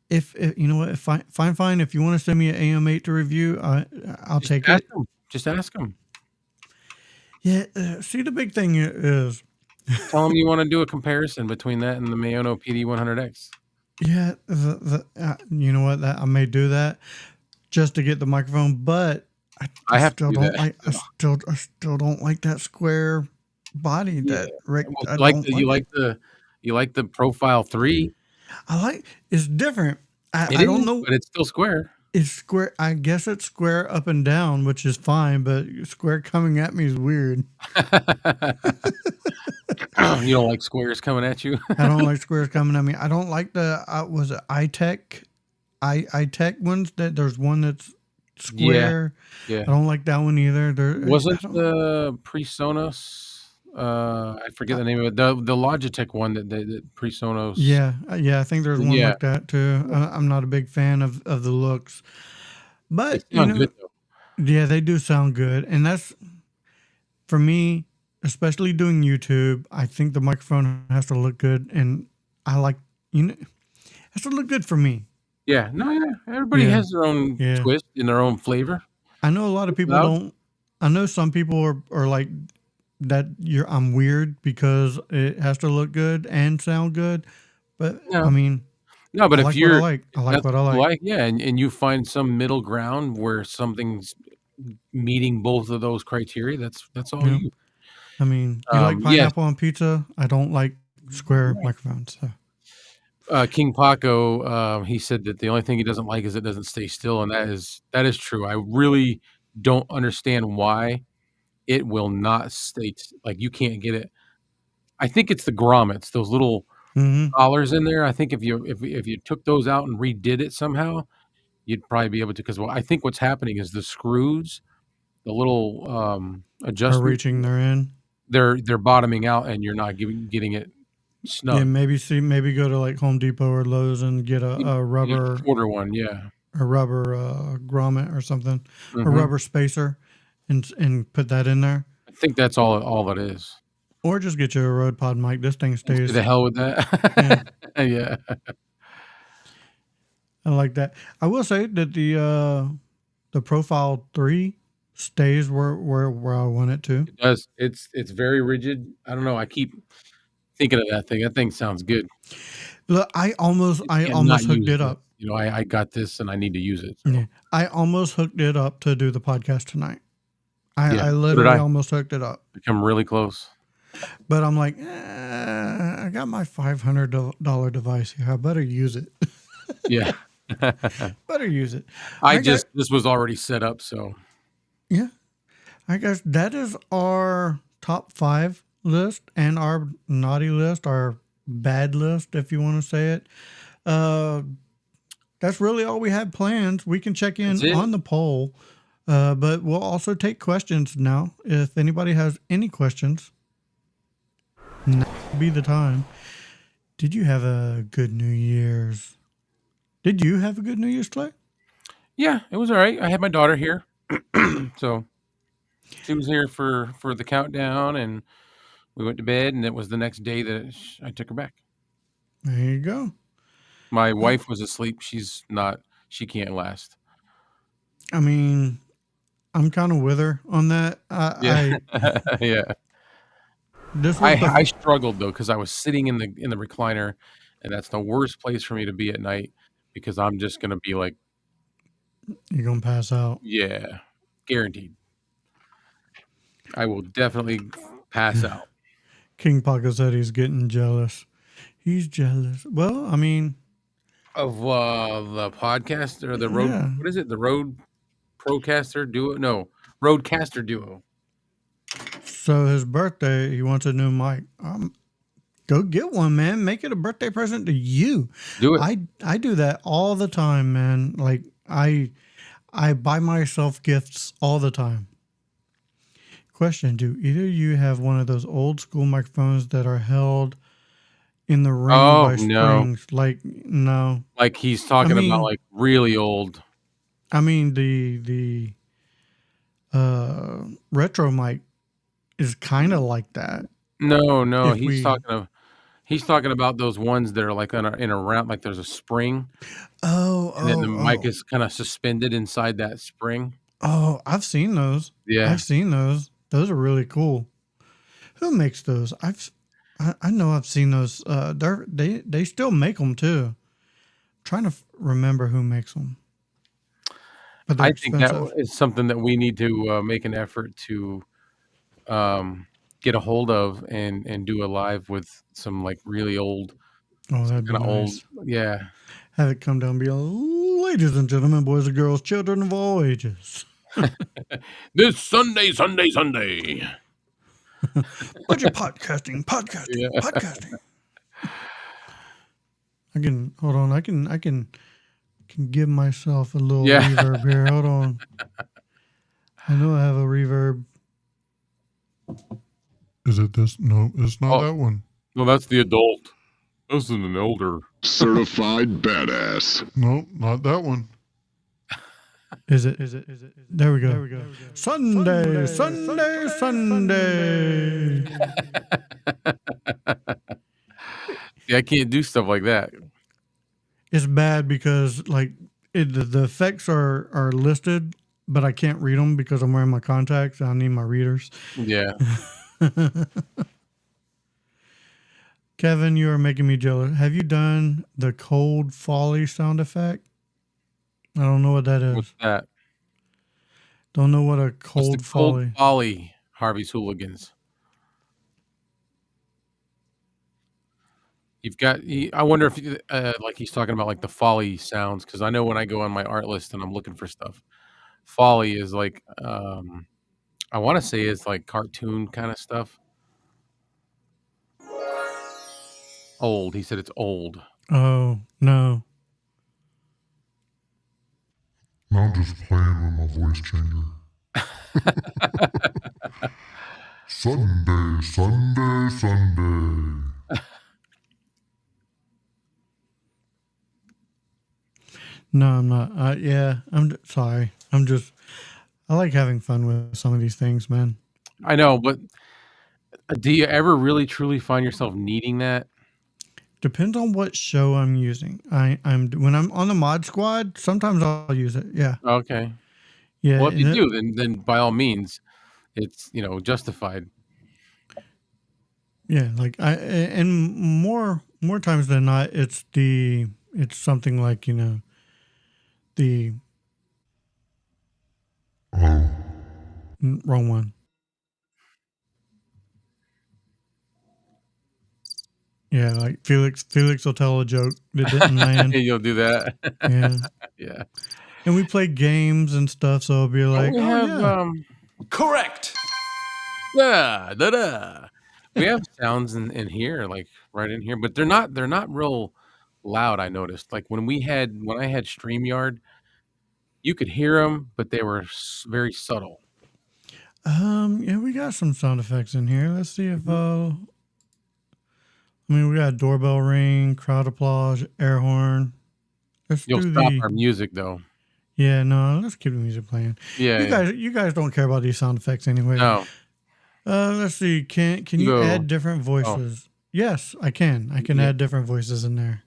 if you know what, if fine. If you want to send me an AM8 to review, I'll Just take ask it. them. Just ask them. Yeah. See, the big thing is, Tell them you want to do a comparison between that and the Mayono PD100X. yeah, you know what, that I may do that just to get the microphone, but I have to still do don't that. like. I still don't like that square body. Yeah. That Rick. Well, I don't like it. you like the Profile 3. I like. It's different. It I don't is, know. but it's still square. It's square. I guess it's square up and down, which is fine, but square coming at me is weird. You don't like squares coming at you? I don't like squares coming at me. I don't like the was it iTech ones that there's one that's Yeah, square. yeah. I don't like that one either. I Wasn't don't. the PreSonus, I forget the name of it, the Logitech one that PreSonus. Yeah, I think there's one Yeah, like that too. I'm not a big fan of the looks, they but sound good though. yeah, they do sound good, and that's for me, especially doing YouTube. I think the microphone has to look good, and I like it has to look good for me. Yeah, no, yeah, everybody Yeah, has their own yeah. twist and their own flavor. I know a lot of It's people loud. don't. I know some people are like that. I'm weird because it has to look good and sound good, but I No, mean, no, I but if like what I you're like. I if like that's what I what you like. like, yeah, and you find some middle ground where something's meeting both of those criteria, that's all Yeah. you. I mean, you like Yes, pineapple on pizza? I don't like square right. microphones. So. King Paco, he said that the only thing he doesn't like is it doesn't stay still, and that is true. I really don't understand why it will not stay like, you can't get it. I think it's the grommets, those little Hmm. collars in there. I think if you took those out and redid it somehow, you'd probably be able to. Because I think what's happening is the screws, the little, Are adjustments, reaching their end. they're bottoming out, and you're not getting it Yeah, snug. maybe go to like Home Depot or Lowe's and get a You get a rubber shorter one, yeah. grommet or something, a Mhm. rubber spacer, and put that in there. I think that's all it is. Or just get you a Rode Pod mic. This thing And to the stays. hell with Yeah, that. Yeah. I like that. I will say that the Profile 3 stays where I want it to. It does. It's very rigid. I don't know, I keep thinking of that thing. That thing sounds good. Look, I almost You I cannot almost hooked use it this. up. I got this and I need to use it, so Yeah, I almost hooked it up to do the podcast tonight. yeah, I so did literally I. almost hooked it up, Become really close. but I'm like, I got my $500 device here. I better use it. Yeah. Better use it. I got This was already set up, so yeah. I guess that is our top 5 list and our naughty list, our bad list, if you want to say it. Uh, that's really all we had planned. We can check that's in it. on the poll, but we'll also take questions now. If anybody has any questions, now would be the time. Did you have a good New Year's? Did you have a good New Year's, Clay? Yeah, it was alright. I had my daughter here. So, she was here for the countdown, and we went to bed, and it was the next day that I took her back. There you go. My Uh, wife was asleep. She can't last. I mean, I'm kind of with her on that. Yeah. I Yeah. this was I the struggled though because I was sitting in the recliner, and that's the worst place for me to be at night because I'm just gonna be like, you're gonna pass out. yeah, guaranteed. I will definitely pass out. King Paco said he's getting jealous. He's jealous. Well, I mean, Of the podcast or the Rode, yeah. what is it? The Rode Procaster Duo? No, Rodecaster Duo. So his birthday, he wants a new mic. Go get one, man. Make it a birthday present to you. Do it. I do that all the time, man. Like I buy myself gifts all the time. Question: do either of you have one of those old school microphones that are held in the ring Oh by no. springs? Like no. Like he's I talking about mean, like really old. the retro mic is kind of like that. No, If we he's talking about those ones that are like in a round, like there's a spring, oh and then the oh mic oh is kind of suspended inside that spring. oh I've seen those. Yeah. I've seen those. Those are really cool. Who makes those? I know I've seen those. They still make them too. Trying to remember who makes them, but they're I think that expensive. is something that we need to make an effort to get a hold of and do a live with some like really old, Oh, some that'd be kind of old, nice. yeah. Have it come down and be like, ladies and gentlemen, boys and girls, children of all ages. This Sunday. Budget podcasting. Yeah. I can hold on. I can can give myself a little Yeah. reverb here. Hold on. I know I have a reverb. Is it this? No, it's not Oh. that one. No, that's the adult. This is an older. Certified badass. No, not that one. Is it? There we go. Sunday. Yeah, I can't do stuff like that. It's bad because like the effects are listed, but I can't read them because I'm wearing my contacts. I need my readers. Yeah. Kevin, you are making me jealous. Have you done the cold folly sound effect? I don't know what that is. What's that? Don't know what a What's cold the folly. Cold Folly, Harvey's Hooligans. You've got. I wonder if like he's talking about like the folly sounds, because I know when I go on my art list and I'm looking for stuff, folly is like I want to say it's like cartoon kind of stuff. Old. He said it's old. Oh no. I'm just playing with my voice changer. Sunday. No, I'm not. Yeah, sorry. I like having fun with some of these things, man. I know, but do you ever really truly find yourself needing that? Depends on what show I'm using. When I'm on the mod squad, sometimes I'll use it. Yeah. Okay. Yeah. Well, if you do, then by all means, it's justified. Yeah, like and more times than not, it's something like the wrong one. Yeah, like Felix will tell a joke that didn't land. You'll do that. Yeah, Yeah. and we play games and stuff, so it'll be like, we have Correct. we have sounds in here, like right in here, but they're not real loud. I noticed, like when I had StreamYard, you could hear them, but they were very subtle. Yeah, we got some sound effects in here. Let's see if we got doorbell ring, crowd applause, air horn. You'll stop our music though. Yeah, no, let's keep the music playing. Yeah, You guys don't care about these sound effects anyway. No. Let's see. Can you add different voices? Oh. Yes, I can. I can add different voices in there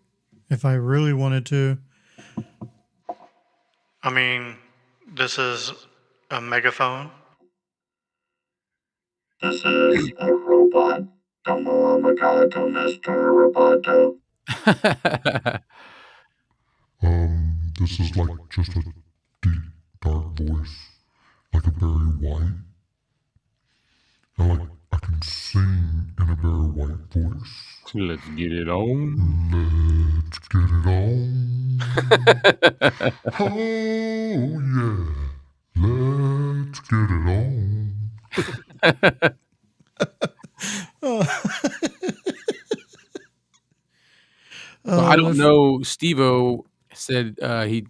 if I really wanted to. I mean, this is a megaphone. This is a robot. Como avocado, Mr. Roboto. This is like just a deep, dark voice, like a Barry White. I can sing in a Barry White voice. Let's get it on. Let's get it on. Oh yeah, let's get it on. I don't know. Steve-O said you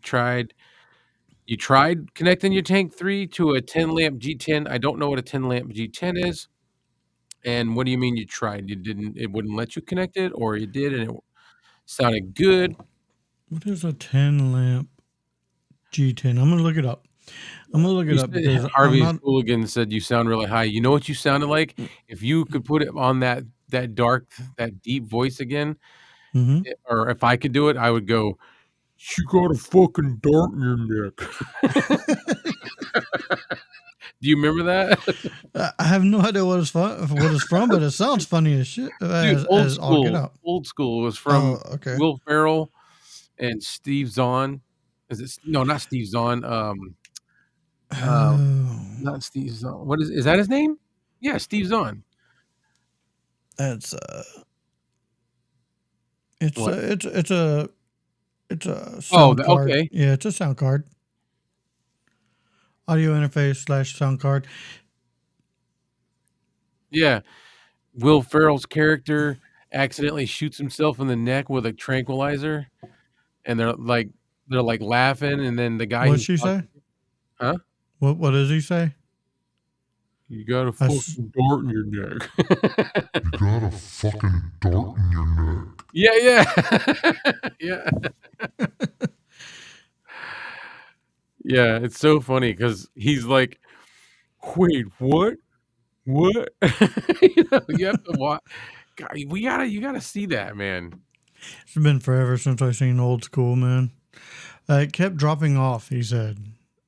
tried connecting your Tank 3 to a 10 lamp G10. I don't know what a 10 lamp G10 is. And what do you mean you tried? It wouldn't let you connect it, or you did and it sounded good? What is a 10 lamp G10? I'm going to look it up. Because Harvey Hooligan said you sound really high. You know what you sounded like? If you could put it on that dark, that deep voice again, or if I could do it, I would go, "You got a fucking dart in your neck." Do you remember that? I have no idea what it's from, but it sounds funny as shit. Dude, old school was from Will Ferrell and Steve Zahn. Not Steve Zahn? Not Steve Zahn. Is that his name? Yeah, Steve Zahn. It's a sound card. Okay. Yeah, it's a sound card. Audio interface / sound card. Yeah. Will Ferrell's character accidentally shoots himself in the neck with a tranquilizer, and they're like, they're like laughing, and then the guy What'd who's she say? talking, huh? What does he say? You got a I s- fucking dart in your neck. You got a fucking dart in your neck. Yeah, yeah, yeah, yeah. It's so funny because he's like, "Wait, what? What?" You have to watch. God, you gotta see that, man. It's been forever since I seen Old School, man. It kept dropping off. He said.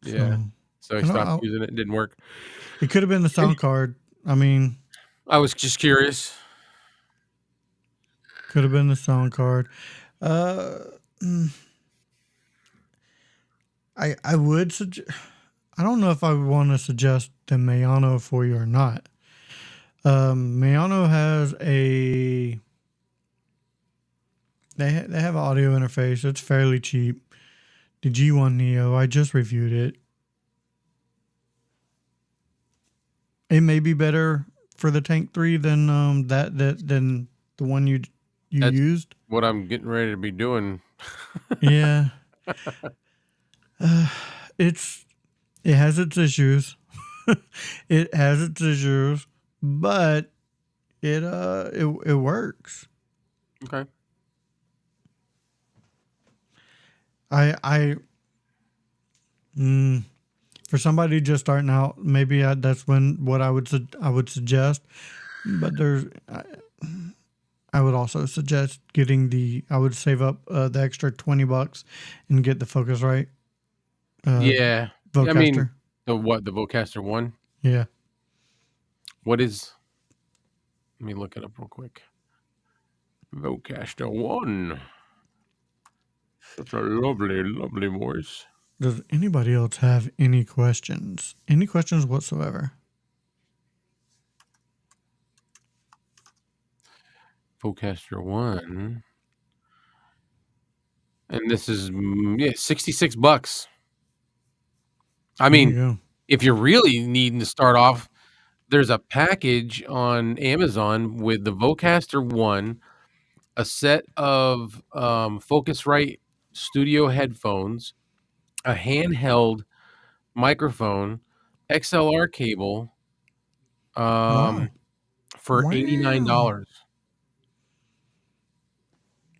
Yeah. So So he I don't. stopped using it. It didn't work. It could have been the sound card. I mean, I was just curious. could have been the sound card. Uh, mm, I would suggest. I don't know if I would want to suggest the Mayano for you or not. Mayano has a. They have an audio interface. It's fairly cheap. The G1 Neo. I just reviewed it. It may be better for the Tank 3 than than the one you That's used. what I'm getting ready to be doing. Yeah. It has its issues. It has its issues, but it works. Okay. I for somebody just starting out, maybe that's what I would suggest. But I would also suggest getting I would save up the extra $20 and get the Focusrite Yeah. I Vocaster. mean, the Vocaster 1? Yeah. What is? Let me look it up real quick. Vocaster 1. Such a lovely, lovely voice. Does anybody else have any questions? Any questions whatsoever? Vocaster 1. And this is $66. I There you mean, go. if you're really needing to start off, there's a package on Amazon with the Vocaster 1, a set of Focusrite studio headphones, a handheld microphone, XLR cable, Wow. for Wow. $89.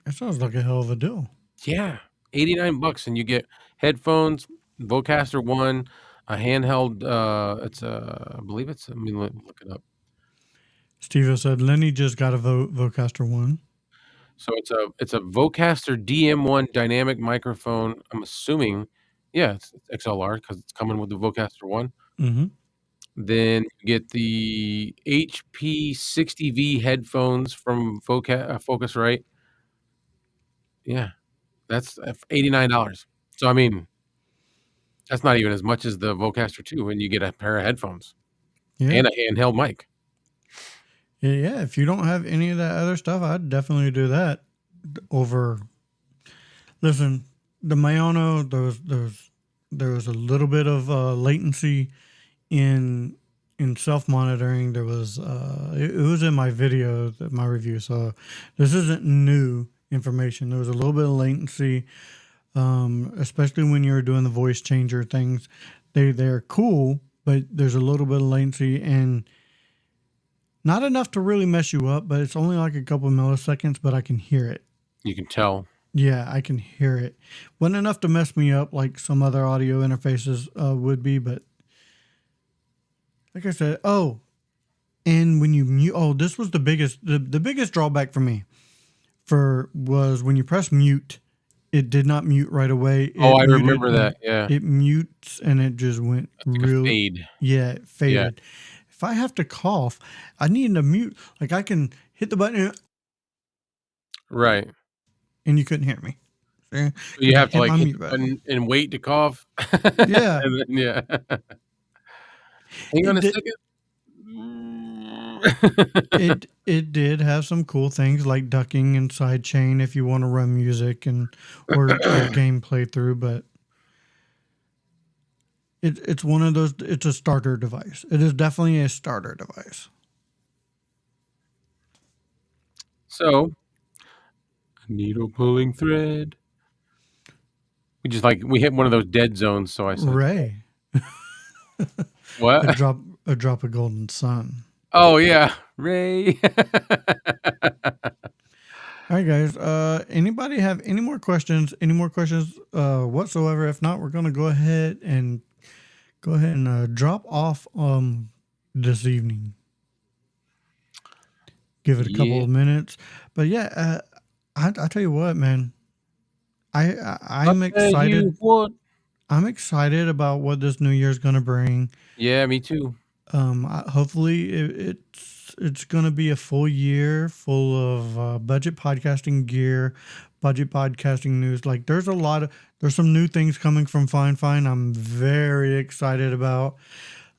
That sounds like a hell of a deal. Yeah, $89, and you get headphones, Vocaster 1, a handheld. I believe it's. Let me look it up. Steve said Lenny just got a Vocaster 1. So it's a Vocaster DM1 dynamic microphone. I'm assuming, yeah, it's XLR because it's coming with the Vocaster 1. Mm-hmm. Then you get the HP 60V headphones from Focusrite. Yeah, that's $89. So I mean, that's not even as much as the Vocaster 2 when you get a pair of headphones Yeah. and a handheld mic. Yeah. If you don't have any of that other stuff, I'd definitely do that over. Listen, the Mayano, there was a little bit of latency in self-monitoring. There was it was in my video, my review, so this isn't new information. There was a little bit of latency, especially when you're doing the voice changer things. They're cool, but there's a little bit of latency and not enough to really mess you up, but it's only like a couple of milliseconds, but I can hear it. You can tell. Yeah, I can hear it. Wasn't enough to mess me up like some other audio interfaces would be, but like I said, and when you mute, this was the biggest drawback for me was when you press mute, it did not mute right away. I remember that. Yeah, It mutes and it just went like a fade. Yeah, it faded. If I have to cough, I need to mute. Like I can hit the button Right. and you couldn't hear me. See? So you have to Hit like my hit mute the button. button and wait to cough. Yeah. And then, yeah. Hang on a second. It did have some cool things like ducking and sidechain if you want to run music or gameplay through, but it's one of those. It's a starter device. It is definitely a starter device. So, a needle pulling thread. we hit one of those dead zones. So I said, Ray, a "What? drop of golden sun. Oh yeah, Ray." All right, guys. Anybody have any more questions? Any more questions whatsoever? If not, we're gonna go ahead and drop off this evening. Give it a couple Yeah. of minutes. But yeah, I tell you what, man. I'm I'll tell excited. you what. I'm excited about what this new year's gonna bring. Yeah, me too. Hopefully it's gonna be a full year full of budget podcasting gear, budget podcasting news. Like there's some new things coming from Fine Fine. I'm very excited about.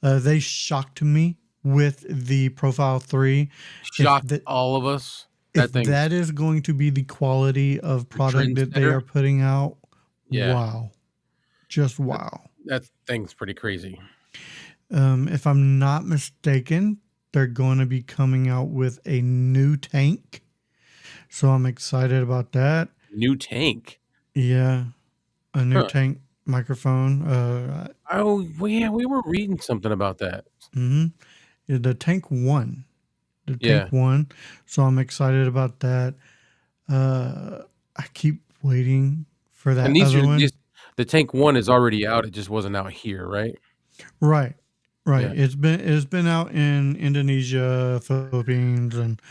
They shocked me with the Profile 3. Shocked that- all of us. If That thing. that is going to be the quality of product that they trendsetter? are putting out, Yeah. wow. Just wow. That thing's pretty crazy. If I'm not mistaken, they're going to be coming out with a new tank. So I'm excited about that. New tank. Yeah. A new Huh. tank microphone. Oh, yeah, we were reading something about that. The Tank 1. The Yeah. Tank 1. So I'm excited about that. I keep waiting for that And these other are one. the tank 1 is already out. It just wasn't out here, right? Right. Yeah. It's been out in Indonesia, Philippines, and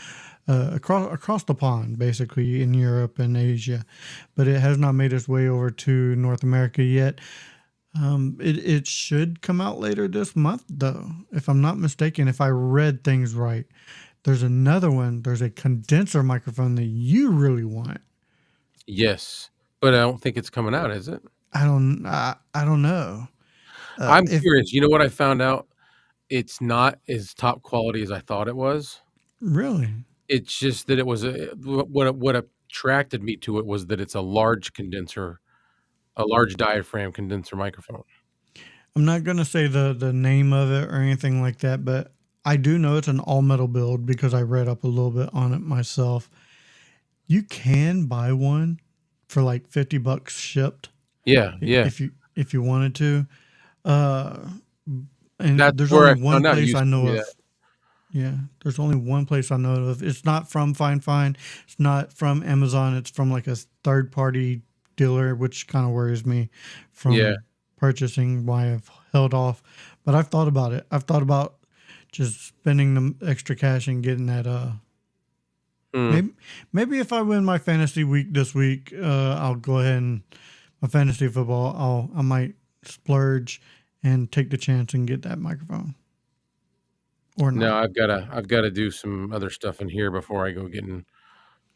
across the pond, basically in Europe and Asia, but it has not made its way over to North America yet. It should come out later this month, though, if I'm not mistaken. If I read things right, there's another one. There's a condenser microphone that you really want. Yes. But I don't think it's coming out, is it? I don't know. I'm curious. You know what I found out? It's not as top quality as I thought it was. Really. It's just that it was what attracted me to it was that it's a large diaphragm condenser microphone. I'm not going to say the name of it or anything like that, but I do know it's an all metal build because I read up a little bit on it myself. You can buy one for like $50 shipped. Yeah, yeah. If you wanted to. And That's there's where only I one found out place you I know see of. that. Yeah, there's only one place I know of. It's not from Fine Fine. It's not from Amazon. It's from like a third party dealer, which kind of worries me from Yeah. purchasing. Why I've held off, but I've thought about it. I've thought about just spending the extra cash and getting that. Maybe if I win my fantasy week this week, I'll go ahead and my fantasy football. I might splurge and take the chance and get that microphone. Or not. No, I've gotta do some other stuff in here before I go getting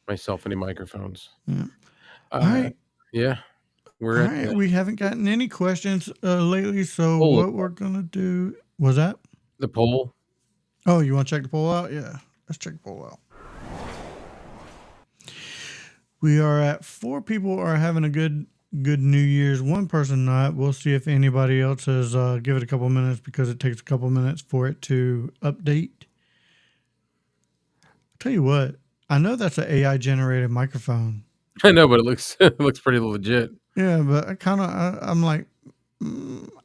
myself any microphones. Yeah. Uh, All right. Yeah. All We're at right, the, we haven't gotten any questions lately, so Poll. what we're gonna do was that? the poll. Oh, you want to check the poll out? Yeah, let's check the poll out. We are at 4 people are having a good New Year's. 1 person not. We'll see if anybody else has. Give it a couple minutes because it takes a couple minutes for it to update. Tell you what, I know that's an AI generated microphone. I know, but it looks it looks pretty legit. Yeah, but I'm like,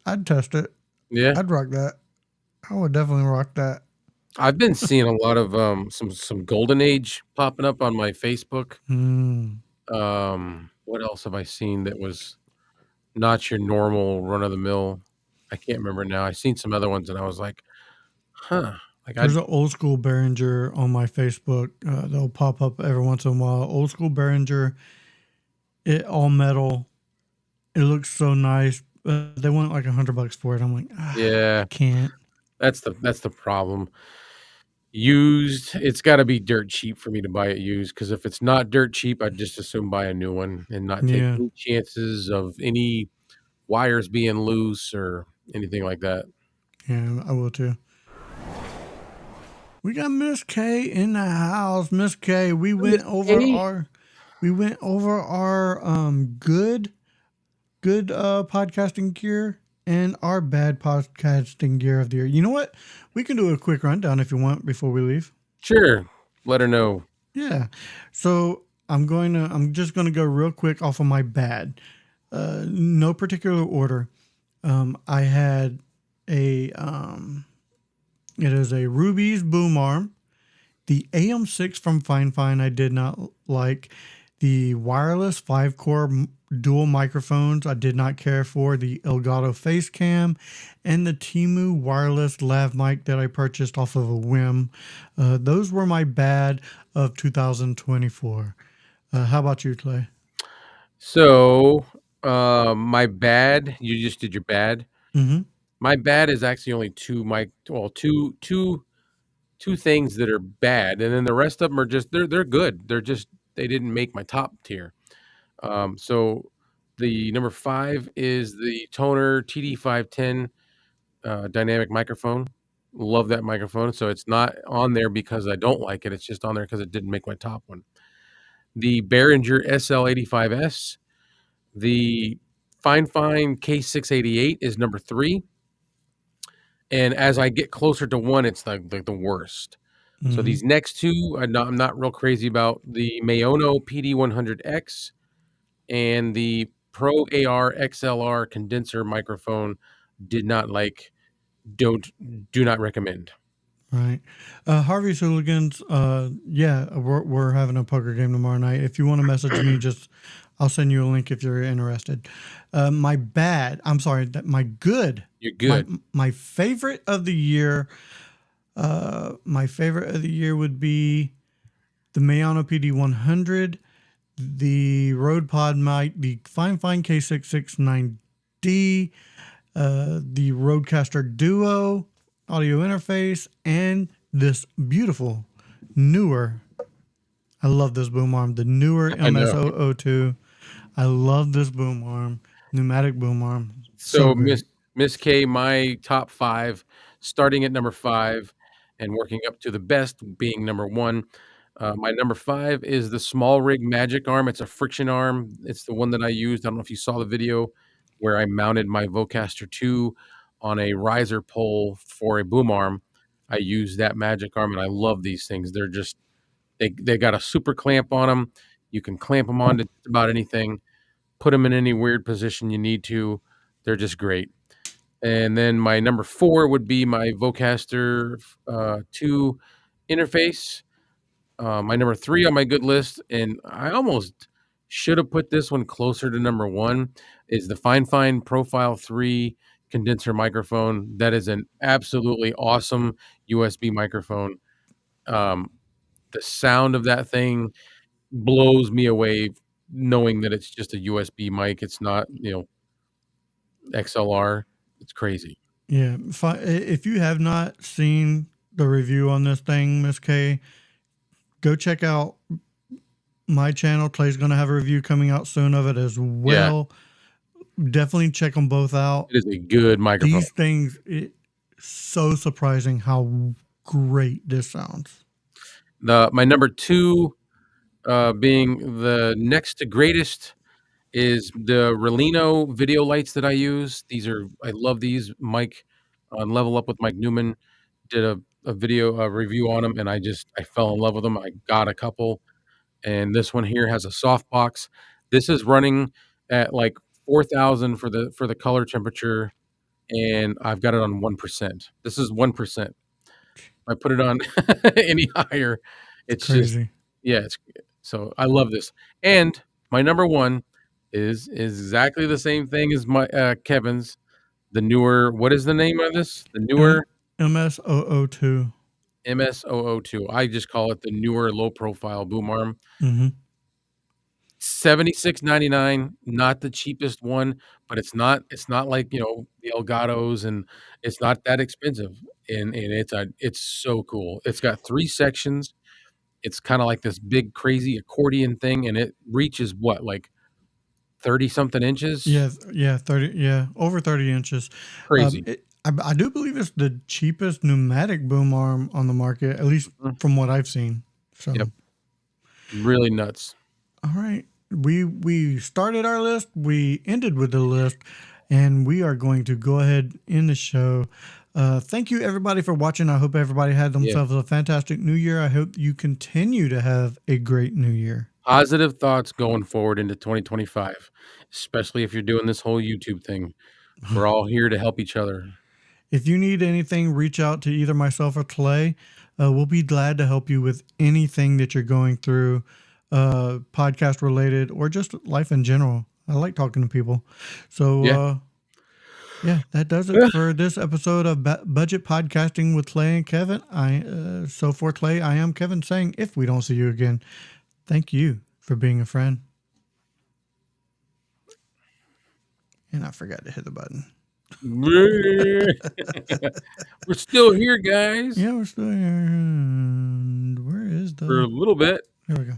I'd test it. Yeah. I'd rock that. I would definitely rock that. I've been seeing a lot of some golden age popping up on my Facebook. What else have I seen that was not your normal run of the mill? I can't remember now. I seen some other ones and I was like, huh. Like There's an old school Behringer on my Facebook. They'll pop up every once in a while. Old school Behringer, it all metal. It looks so nice. They want like $100 for it. I'm like, yeah, I can't. that's the problem. Used, it's got to be dirt cheap for me to buy it used. Because if it's not dirt cheap, I'd just assume buy a new one and not take Yeah. any chances of any wires being loose or anything like that. Yeah, I will too. We got Miss K in the house. Miss K, we went over K. our good podcasting gear and our bad podcasting gear of the year. You know what? We can do a quick rundown if you want before we leave. Sure, let her know. Yeah. So I'm just gonna go real quick off of my bad. No particular order. I had a it is a Ruby's boom arm. The AM6 from Fine Fine I did not like. The wireless 5-core dual microphones I did not care for. The Elgato face cam and the Temu wireless lav mic that I purchased off of a whim. Those were my bad of 2024. How about you, Clay? So, my bad. You just did your bad. Mm-hmm. My bad is actually only two things that are bad, and then the rest of them are just they're good. They didn't make my top tier. So the number 5 is the Toner TD510 dynamic microphone. Love that microphone. So it's not on there because I don't like it. It's just on there because it didn't make my top one. The Behringer SL85S, the Fine K688 is number 3. And as I get closer to 1, it's like the worst. So these next two, I'm not real crazy about. The Maono PD100X and the Pro AR XLR condenser microphone did not like. Do not recommend. Right. Harvey's Hooligans, yeah, we're having a poker game tomorrow night. If you want to message me, I'll send you a link if you're interested. My good. You're good. My favorite of the year, would be the Maono PD100, the Rode Pod mic, the Fine K669D, the Rodecaster Duo audio interface, and this beautiful newer, I love this boom arm, the newer MS002. I love this boom arm, pneumatic boom arm. So great. Miss K, my top 5, starting at number 5 and working up to the best being number 1. My number 5 is the Small Rig Magic Arm. It's a friction arm. It's the one that I used. I don't know if you saw the video where I mounted my Vocaster 2 on a riser pole for a boom arm. I use that magic arm, and I love these things. They're just they got a super clamp on them. You can clamp them onto just about anything, put them in any weird position you need to. They're just great. And then my number 4 would be my Vocaster 2 interface. My number 3 on my good list, and I almost should have put this one closer to number 1, is the Fine Profile 3 condenser microphone. That is an absolutely awesome USB microphone. The sound of that thing blows me away, knowing that it's just a USB mic. It's not, XLR. It's crazy. Yeah, if you have not seen the review on this thing, Miss K, go check out my channel. Clay's going to have a review coming out soon of it as well. Yeah. Definitely check them both out. It is a good microphone. These things, it's so surprising how great this sounds. My number 2, being the next to greatest, is the Relino video lights that I use. I love these. Mike on Level Up with Mike Newman did a review on them, and I fell in love with them. I got a couple, and this one here has a softbox. This is running at like 4,000 for the color temperature, and I've got it on 1%. This is 1%. I put it on any higher, it's crazy. So I love this. And my number 1 is exactly the same thing as my Kevin's. The newer, what is the name of this? The newer MS002. MS002. I just call it the newer low profile boom arm. Mm-hmm. $76.99, not the cheapest one, but it's not like the Elgatos, and it's not that expensive. And it's so cool. It's got 3 sections. It's kind of like this big crazy accordion thing, and it reaches what, like 30 something inches? Yeah, 30, over 30 inches. Crazy. I do believe it's the cheapest pneumatic boom arm on the market, at least from what I've seen. So, yep. Really nuts. All right. We started our list, we ended with the list, and we are going to go ahead in the show. Thank you everybody for watching. I hope everybody had themselves a fantastic new year. I hope you continue to have a great new year. positive thoughts going forward into 2025, especially if you're doing this whole YouTube thing. We're all here to help each other. If you need anything, reach out to either myself or Clay. We'll be glad to help you with anything that you're going through, podcast related or just life in general. I like talking to people. So, yeah, that does it for this episode of Budget Podcasting with Clay and Kevin. So for Clay, I am Kevin saying, if we don't see you again, thank you for being a friend. And I forgot to hit the button. We're still here, guys. Yeah, we're still here. And where is For a little bit. Here we go.